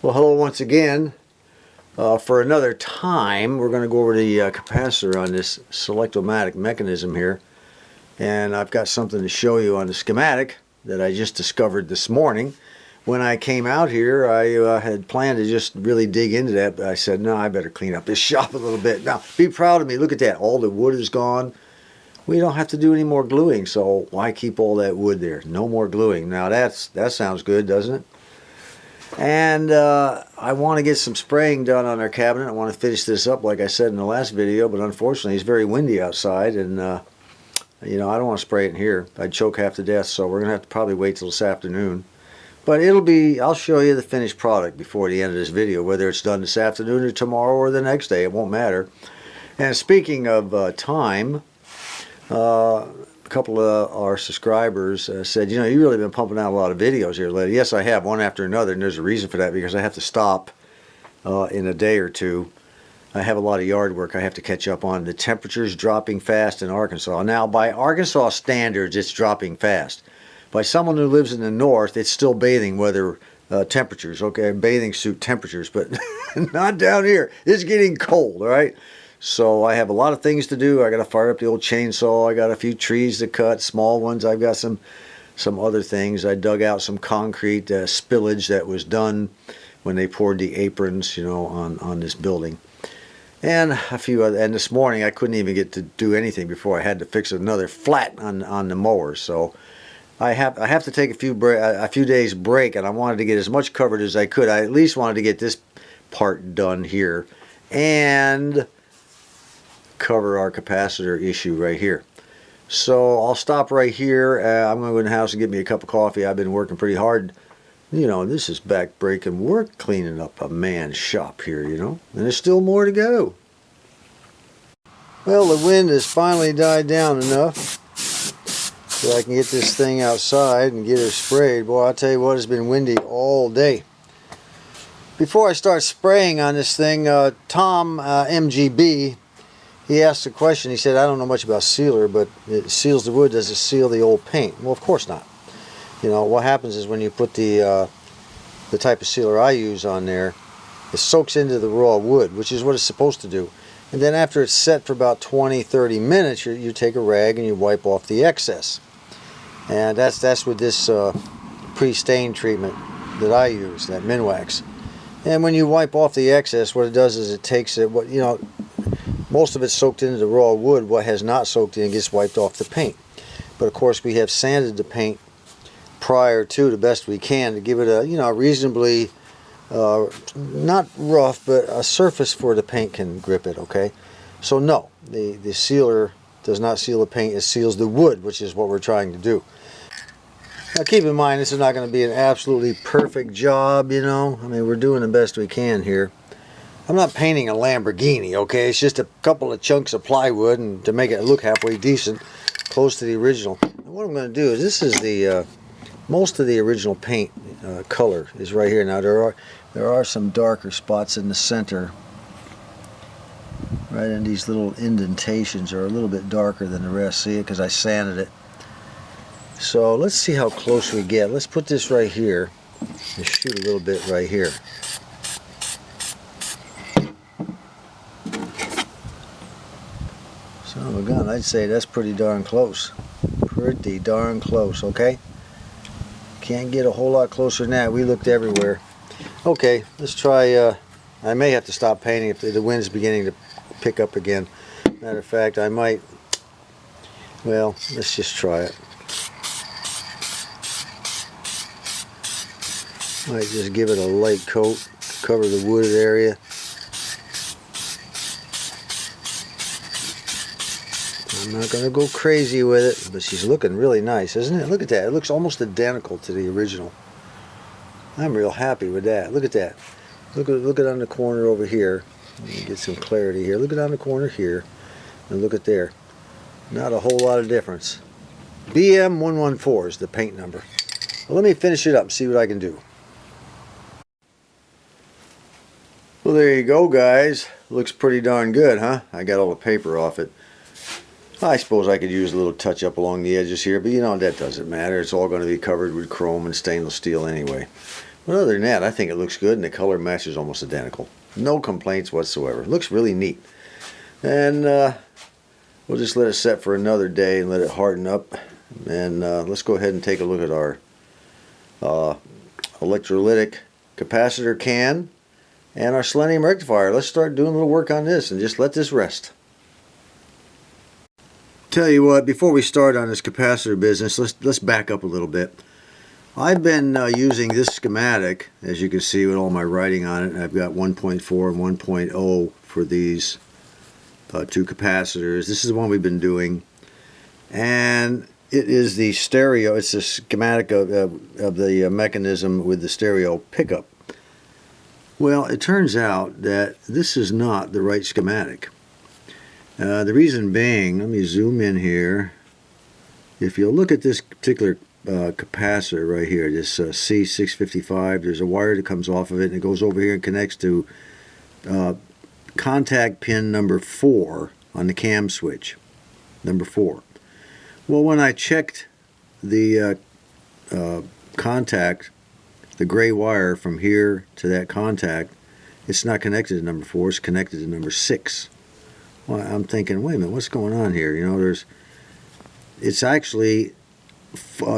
Well, hello once again. For another time, we're going to go over the capacitor on this selectomatic mechanism here. And I've got something to show you on the schematic that I just discovered this morning. When I came out here, I had planned to just really dig into that, but I said, no, I better clean up this shop a little bit. Now, be proud of me. Look at that. All the wood is gone. We don't have to do any more gluing, so why keep all that wood there? No more gluing. Now, that sounds good, doesn't it? And I want to get some spraying done on our cabinet. I want to finish this up like I said in the last video, but unfortunately it's very windy outside, and you know, I don't want to spray it in here. I'd choke half to death, so we're going to have to probably wait till this afternoon. But I'll show you the finished product before the end of this video, whether it's done this afternoon or tomorrow or the next day. It won't matter. And speaking of time, a couple of our subscribers said, you know, you've really been pumping out a lot of videos here lately. Yes, I have, one after another, and there's a reason for that, because I have to stop in a day or two. I have a lot of yard work I have to catch up on. The temperature's dropping fast in Arkansas. Now, by Arkansas standards, it's dropping fast. By someone who lives in the north, it's still bathing weather temperatures, okay, bathing suit temperatures, but not down here. It's getting cold, all right? So I have a lot of things to do. I got to fire up the old chainsaw. I got a few trees to cut, small ones. I've got some other things. I dug out some concrete spillage that was done when they poured the aprons, you know, on this building. And a few other, and this morning I couldn't even get to do anything before I had to fix another flat on the mower. So I have to take a few days break, and I wanted to get as much covered as I could. I at least wanted to get this part done here and cover our capacitor issue right here. So I'll stop right here. I'm going to go in the house and get me a cup of coffee. I've been working pretty hard. You know, this is back-breaking work cleaning up a man's shop here, you know. And there's still more to go. Well, the wind has finally died down enough so I can get this thing outside and get her sprayed. Boy, I'll tell you what, it's been windy all day. Before I start spraying on this thing, Tom MGB, he asked a question. He said, I don't know much about sealer, but it seals the wood. Does it seal the old paint? Well, of course not. You know, what happens is when you put the type of sealer I use on there, it soaks into the raw wood, which is what it's supposed to do. And then after it's set for about 20-30 minutes, you take a rag and you wipe off the excess. And that's with this pre-stain treatment that I use, that Minwax. And when you wipe off the excess, what it does is it takes it, you know, most of it's soaked into the raw wood. What has not soaked in gets wiped off the paint. But of course we have sanded the paint prior to the best we can to give it a, you know, reasonably not rough, but a surface where the paint can grip it, okay? So no, the sealer does not seal the paint, it seals the wood, which is what we're trying to do. Now keep in mind, this is not going to be an absolutely perfect job, you know. I mean, we're doing the best we can here. I'm not painting a Lamborghini, okay? It's just a couple of chunks of plywood, and to make it look halfway decent, close to the original. And what I'm going to do is, this is the most of the original paint color is right here. Now there are some darker spots in the center, right in these little indentations are a little bit darker than the rest. See it? Because I sanded it. So let's see how close we get. Let's put this right here and shoot a little bit right here. Son of a gun, I'd say that's pretty darn close. Pretty darn close, okay? Can't get a whole lot closer than that. We looked everywhere. Okay, let's try, I may have to stop painting if the wind's beginning to pick up again. Matter of fact, I might, well, let's just try it. Might just give it a light coat, cover the wooded area. I'm not going to go crazy with it, but she's looking really nice, isn't it? Look at that. It looks almost identical to the original. I'm real happy with that. Look at that. Look at on the corner over here. Let me get some clarity here. Look at on the corner here, and look at there. Not a whole lot of difference. BM114 is the paint number. Well, let me finish it up and see what I can do. Well, there you go, guys. Looks pretty darn good, huh? I got all the paper off it. I suppose I could use a little touch up along the edges here, but you know, that doesn't matter. It's all going to be covered with chrome and stainless steel anyway. But other than that, I think it looks good, and the color matches almost identical. No complaints whatsoever. It looks really neat. And we'll just let it set for another day and let it harden up. And let's go ahead and take a look at our electrolytic capacitor can and our selenium rectifier. Let's start doing a little work on this and just let this rest. Tell you what, before we start on this capacitor business, let's back up a little bit. I've been using this schematic, as you can see with all my writing on it. I've got 1.4 and 1.0 for these two capacitors. This is the one we've been doing, and it is the stereo. It's the schematic of the mechanism with the stereo pickup. Well, it turns out that this is not the right schematic. The reason being, let me zoom in here. If you look at this particular capacitor right here, this C655, there's a wire that comes off of it, and it goes over here and connects to contact pin number 4 on the cam switch, number 4. Well, when I checked the contact, the gray wire from here to that contact, it's not connected to number 4, it's connected to number 6. Well, I'm thinking, wait a minute, what's going on here? You know, it's actually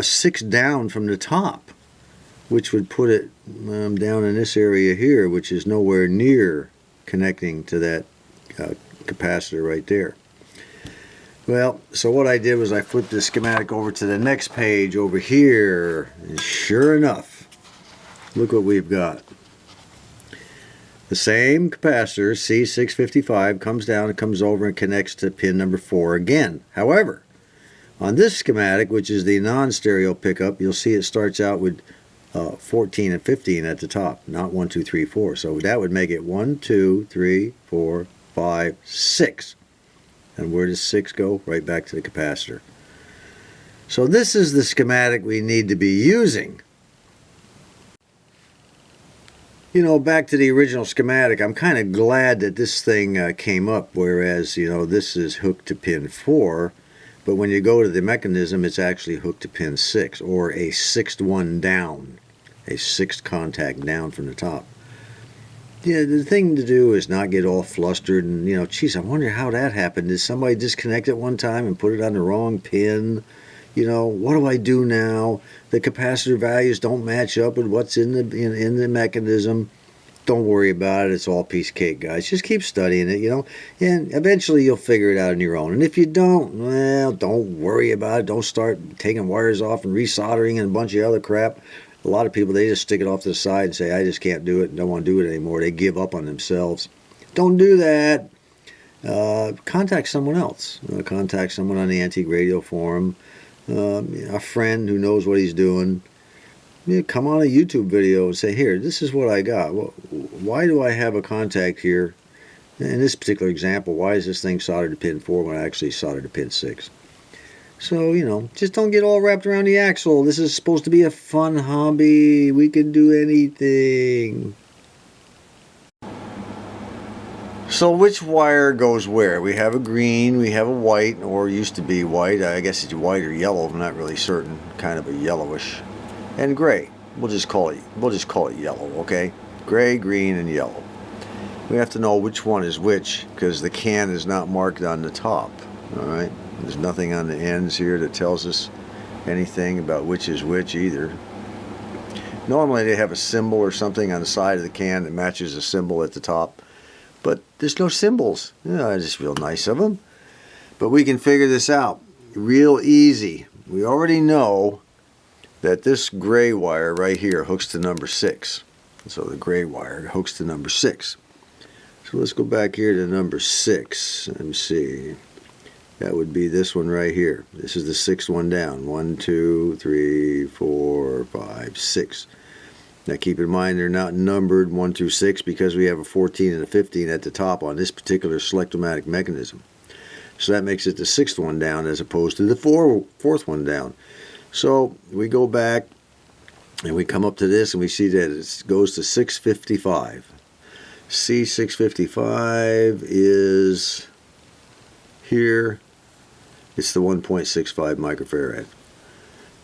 6 down from the top, which would put it down in this area here, which is nowhere near connecting to that capacitor right there. Well, so what I did was I flipped the schematic over to the next page over here, and sure enough, look what we've got. The same capacitor, C655, comes down and comes over and connects to pin number 4 again. However, on this schematic, which is the non-stereo pickup, you'll see it starts out with 14 and 15 at the top, not 1, 2, 3, 4. So that would make it 1, 2, 3, 4, 5, 6. And where does 6 go? Right back to the capacitor. So this is the schematic we need to be using. You know, back to the original schematic, I'm kind of glad that this thing came up, whereas, you know, this is hooked to pin 4, but when you go to the mechanism, it's actually hooked to pin 6, or a 6th one down, a 6th contact down from the top. Yeah, the thing to do is not get all flustered and, you know, geez, I wonder how that happened. Did somebody disconnect it one time and put it on the wrong pin? You know, what do I do now? The capacitor values don't match up with what's in the mechanism. Don't worry about it. It's all piece of cake, guys. Just keep studying it, you know, and eventually you'll figure it out on your own. And if you don't, well, don't worry about it. Don't start taking wires off and resoldering and a bunch of other crap. A lot of people, they just stick it off to the side and say, I just can't do it and don't want to do it anymore. They give up on themselves. Don't do that. Contact someone else. Contact someone on the Antique Radio Forum. A friend who knows what he's doing. Come on a YouTube video and say, here, this is what I got. Well, why do I have a contact here? In this particular example, why is this thing soldered to pin 4 when I actually soldered to pin 6? So, you know, just don't get all wrapped around the axle. This is supposed to be a fun hobby. We can do anything. So which wire goes where? We have a green, we have a white, or used to be white. I guess it's white or yellow. I'm not really certain. Kind of a yellowish. And gray. We'll just call it yellow, okay? Gray, green, and yellow. We have to know which one is which because the can is not marked on the top. All right? There's nothing on the ends here that tells us anything about which is which either. Normally they have a symbol or something on the side of the can that matches the symbol at the top. But there's no symbols. Yeah, it's just real nice of them. But we can figure this out real easy. We already know that this gray wire right here hooks to number 6. So the gray wire hooks to number 6. So let's go back here to number 6. Let me see. That would be this one right here. This is the 6th one down. 1, 2, 3, 4, 5, 6. Now keep in mind they're not numbered 1 through 6 because we have a 14 and a 15 at the top on this particular selectomatic mechanism. So that makes it the 6th one down as opposed to the 4th one down. So we go back and we come up to this and we see that it goes to 655. C655 is here. It's the 1.65 microfarad.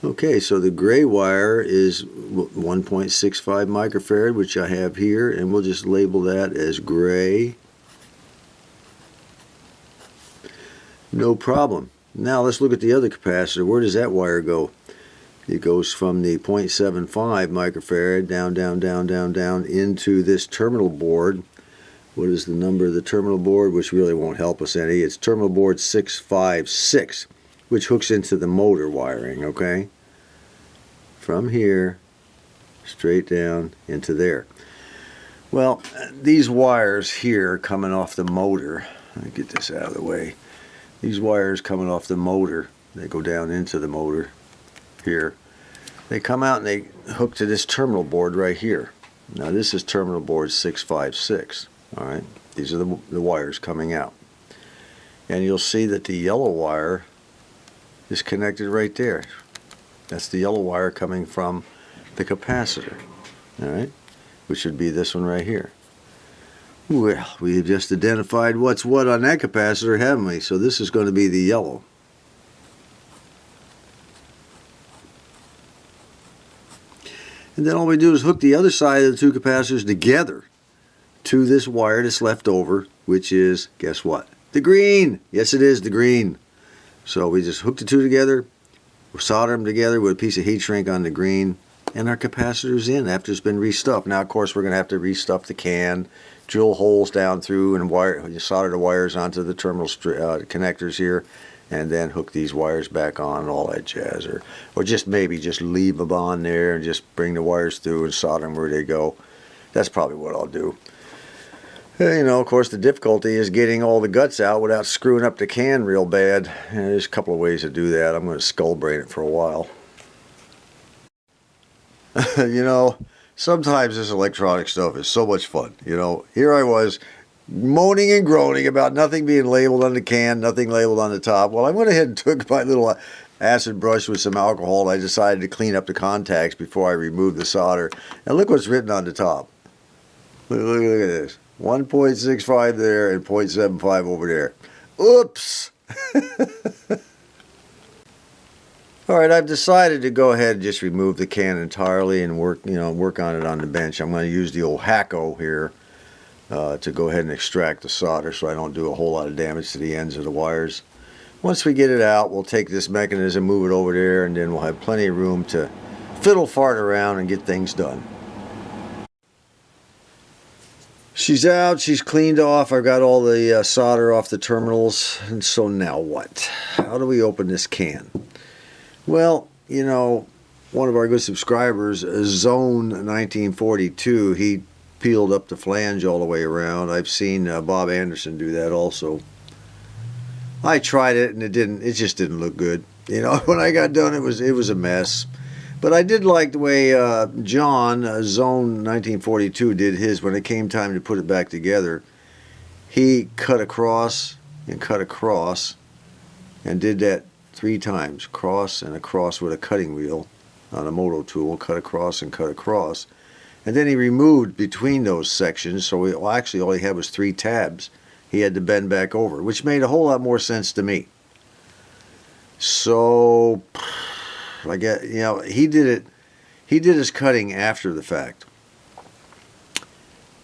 Okay, so the gray wire is 1.65 microfarad, which I have here, and we'll just label that as gray. No problem. Now let's look at the other capacitor. Where does that wire go? It goes from the 0.75 microfarad down into this terminal board. What is the number of the terminal board? Which really won't help us any. It's terminal board 656, which hooks into the motor wiring, okay? From here, straight down into there. Well, these wires here coming off the motor, let me get this out of the way. These wires coming off the motor, they go down into the motor here. They come out and they hook to this terminal board right here. Now this is terminal board 656. Alright, these are the wires coming out. And you'll see that the yellow wire is connected right there. That's the yellow wire coming from the capacitor. Alright, which would be this one right here. Well, we have just identified what's what on that capacitor, haven't we? So this is going to be the yellow. And then all we do is hook the other side of the two capacitors together to this wire that's left over, which is, guess what? The green! Yes, it is the green. So we just hook the two together, solder them together with a piece of heat shrink on the green, and our capacitor's in after it's been restuffed. Now, of course, we're going to have to restuff the can, drill holes down through, and solder the wires onto the terminal connectors here, and then hook these wires back on and all that jazz, or just maybe just leave them on there and just bring the wires through and solder them where they go. That's probably what I'll do. You know, of course, the difficulty is getting all the guts out without screwing up the can real bad. And there's a couple of ways to do that. I'm going to skull braid it for a while. You know, sometimes this electronic stuff is so much fun. You know, here I was moaning and groaning about nothing being labeled on the can, nothing labeled on the top. Well, I went ahead and took my little acid brush with some alcohol, and I decided to clean up the contacts before I removed the solder. And look what's written on the top. Look at this. 1.65 there and 0.75 over there. Oops! Alright, I've decided to go ahead and just remove the can entirely and work on it on the bench. I'm going to use the old Hacko here to go ahead and extract the solder so I don't do a whole lot of damage to the ends of the wires. Once we get it out, we'll take this mechanism, move it over there, and then we'll have plenty of room to fiddle fart around and get things done. She's out, she's cleaned off, I've got all the solder off the terminals, and so now what? How do we open this can? Well, you know, one of our good subscribers, Zone 1942, he peeled up the flange all the way around. I've seen Bob Anderson do that also. I tried it and it just didn't look good. You know, when I got done it was a mess. But I did like the way John, Zone 1942, did his when it came time to put it back together. He cut across and cut across and did that 3 times. Cross and across with a cutting wheel on a moto tool. Cut across and cut across. And then he removed between those sections, so actually all he had was 3 tabs he had to bend back over, which made a whole lot more sense to me. So I get, you know, he did his cutting after the fact.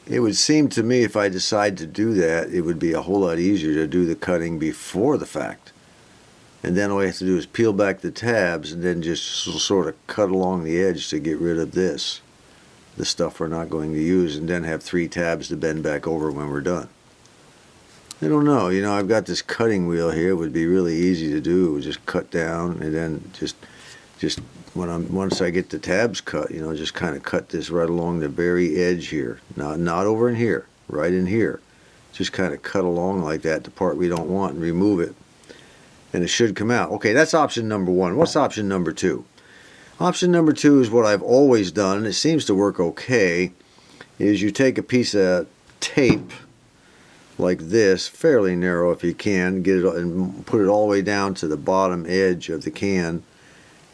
It would seem to me if I decide to do that, it would be a whole lot easier to do the cutting before the fact. And then all you have to do is peel back the tabs and then just sort of cut along the edge to get rid of this, the stuff we're not going to use, and then have 3 tabs to bend back over when we're done. I don't know, you know, I've got this cutting wheel here. It would be really easy to do. Just cut down and then just once I get the tabs cut, you know, just kind of cut this right along the very edge here. Not over in here, right in here. Just kind of cut along like that, the part we don't want, and remove it. And it should come out. Okay, that's option number 1. What's option number 2? Option number 2 is what I've always done, and it seems to work okay, is you take a piece of tape like this, fairly narrow if you can, get it and put it all the way down to the bottom edge of the can,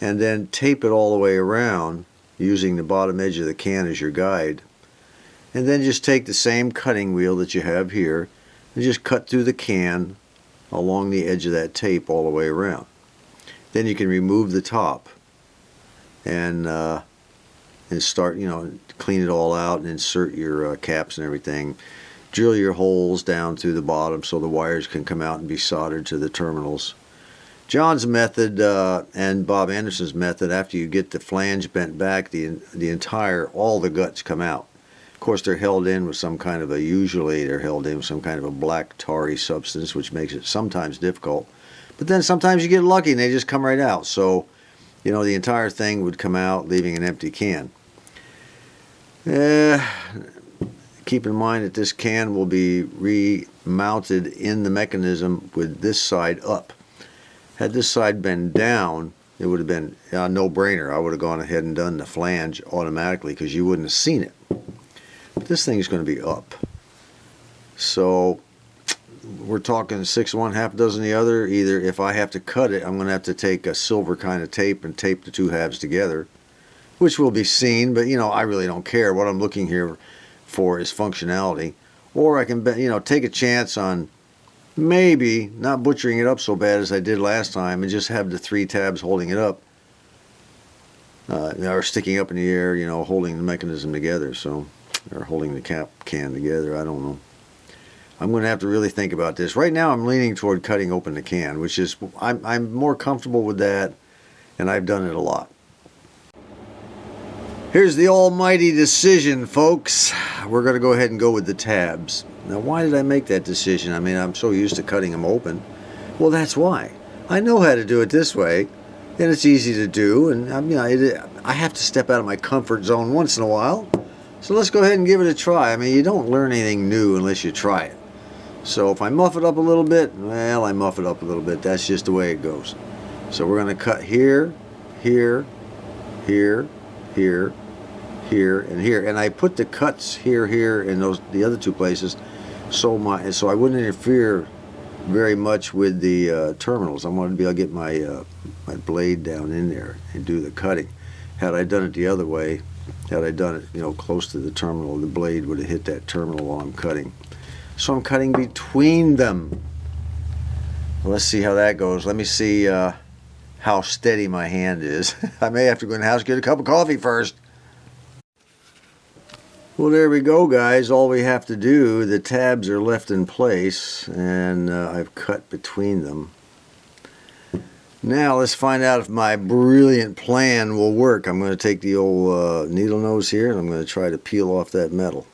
and then tape it all the way around using the bottom edge of the can as your guide. And then just take the same cutting wheel that you have here and just cut through the can along the edge of that tape all the way around. Then you can remove the top and start, clean it all out and insert your caps and everything. Drill your holes down through the bottom so the wires can come out and be soldered to the terminals. John's method and Bob Anderson's method, after you get the flange bent back, all the guts come out. Of course, they're held in with usually they're held in with some kind of a black tarry substance, which makes it sometimes difficult. But then sometimes you get lucky and they just come right out. So, the entire thing would come out, leaving an empty can. Keep in mind that this can will be remounted in the mechanism with this side up. Had this side been down, it would have been a no-brainer. I would have gone ahead and done the flange automatically because you wouldn't have seen it. But this thing is going to be up. So we're talking 6 one, half dozen the other. Either if I have to cut it, I'm going to have to take a silver kind of tape and tape the two halves together, which will be seen, but I really don't care. What I'm looking here for is functionality. Or I can take a chance on maybe not butchering it up so bad as I did last time and just have the 3 tabs holding it up, or sticking up in the air, holding the mechanism together, or holding the cap can together. I don't know. I'm going to have to really think about this. Right now I'm leaning toward cutting open the can, which is, I'm more comfortable with that, and I've done it a lot. Here's the almighty decision, folks. We're going to go ahead and go with the tabs. Now, why did I make that decision? I mean, I'm so used to cutting them open. Well, that's why. I know how to do it this way, and it's easy to do, and I have to step out of my comfort zone once in a while. So let's go ahead and give it a try. I mean, you don't learn anything new unless you try it. So if I muff it up a little bit, well, I muff it up a little bit. That's just the way it goes. So we're going to cut here, here, here, here, here, and here. And I put the cuts here, here, and the other 2 places so I wouldn't interfere very much with the terminals. I wanted to be able to get my blade down in there and do the cutting. Had I done it the other way, had I done it close to the terminal, the blade would have hit that terminal while I'm cutting. So I'm cutting between them. Let's see how that goes. Let me see how steady my hand is. I may have to go in the house and get a cup of coffee first. Well, there we go, guys. All we have to do, the tabs are left in place, and I've cut between them. Now let's find out if my brilliant plan will work. I'm going to take the old needle nose here, and I'm going to try to peel off that metal.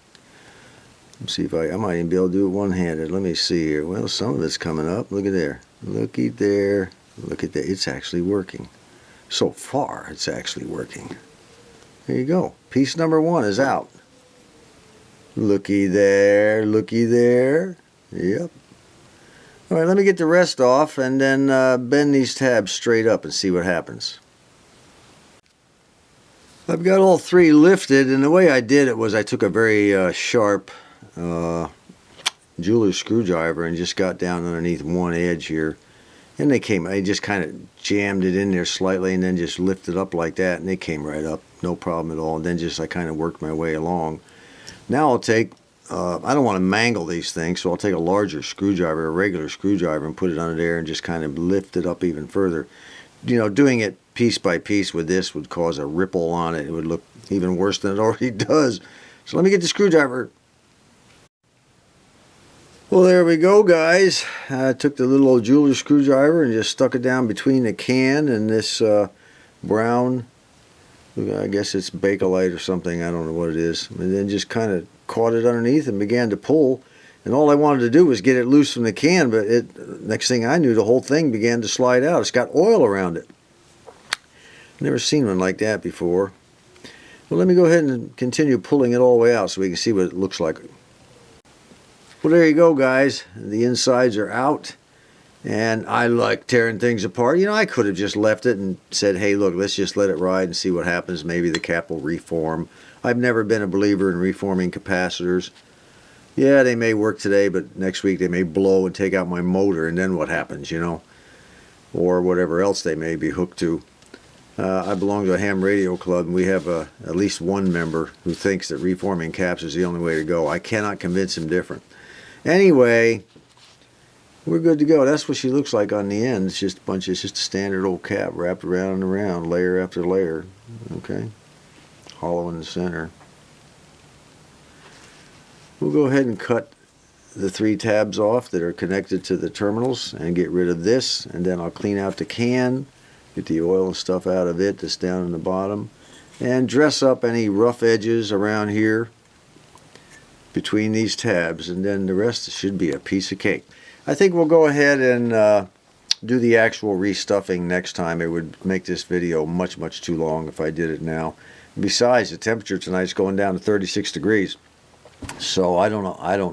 Let's see if I might even be able to do it one-handed. Let me see here. Well, some of it's coming up. Look at there. Looky there. Look at that. It's actually working. So far, it's actually working. There you go. Piece number 1 is out. Looky there. Looky there. Yep. All right, let me get the rest off and then bend these tabs straight up and see what happens. I've got all 3 lifted, and the way I did it was I took a very sharp jeweler's screwdriver and just got down underneath one edge here, and I just kind of jammed it in there slightly and then just lifted up like that, and they came right up, no problem at all. And then I kind of worked my way along. Now I'll take I don't want to mangle these things, so I'll take a larger screwdriver, a regular screwdriver, and put it under there and just kind of lift it up even further. Doing it piece by piece with this would cause a ripple on it. It would look even worse than it already does. So let me get the screwdriver. Well, there we go, guys. I took the little old jeweler's screwdriver and just stuck it down between the can and this brown, I guess it's Bakelite or something, I don't know what it is, and then just kind of caught it underneath and began to pull. And all I wanted to do was get it loose from the can, but next thing I knew, the whole thing began to slide out. It's got oil around it. Never seen one like that before. Well, let me go ahead and continue pulling it all the way out so we can see what it looks like. Well, there you go, guys. The insides are out, and I like tearing things apart. I could have just left it and said, hey, look, let's just let it ride and see what happens. Maybe the cap will reform. I've never been a believer in reforming capacitors. Yeah, they may work today, but next week they may blow and take out my motor, and then what happens, or whatever else they may be hooked to. I belong to a ham radio club, and we have at least one member who thinks that reforming caps is the only way to go. I cannot convince him different. Anyway, we're good to go. That's what she looks like on the end. It's just it's just a standard old cap wrapped around and around, layer after layer. Okay, hollow in the center. We'll go ahead and cut the 3 tabs off that are connected to the terminals and get rid of this, and then I'll clean out the can, get the oil and stuff out of it that's down in the bottom, and dress up any rough edges around here between these tabs, and then the rest should be a piece of cake. I think we'll go ahead and do the actual restuffing next time. It would make this video much too long if I did it now. Besides, the temperature tonight's going down to 36 degrees. So I don't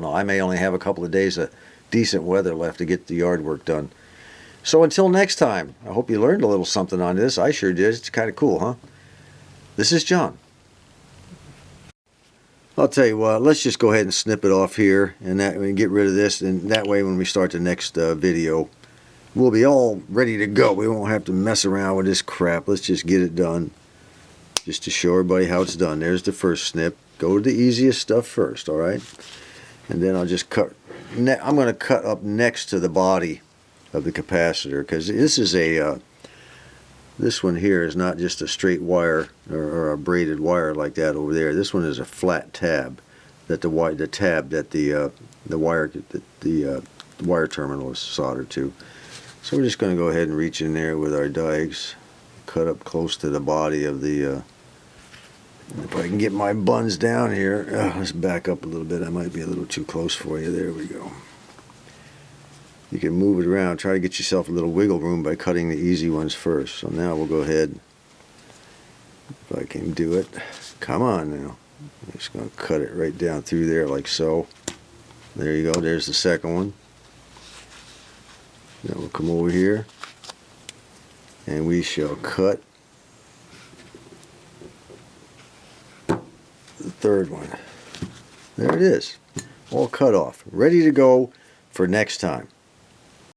know. I may only have a couple of days of decent weather left to get the yard work done. So until next time, I hope you learned a little something on this. I sure did. It's kind of cool, huh? This is John. I'll tell you what, let's just go ahead and snip it off here and get rid of this, and that way when we start the next video, we'll be all ready to go. We won't have to mess around with this crap. Let's just get it done, just to show everybody how it's done. There's the first snip. Go to the easiest stuff first, alright? And then I'll just cut. I'm going to cut up next to the body of the capacitor, because this is this one here is not just a straight wire or a braided wire like that over there. This one is a flat tab that the wire terminal is soldered to. So we're just going to go ahead and reach in there with our dies, cut up close to the body of the. If I can get my buns down here, let's back up a little bit. I might be a little too close for you. There we go. You can move it around. Try to get yourself a little wiggle room by cutting the easy ones first. So now we'll go ahead, if I can do it. Come on now. I'm just going to cut it right down through there like so. There you go. There's the second one. Now we'll come over here and we shall cut the third one. There it is. All cut off. Ready to go for next time.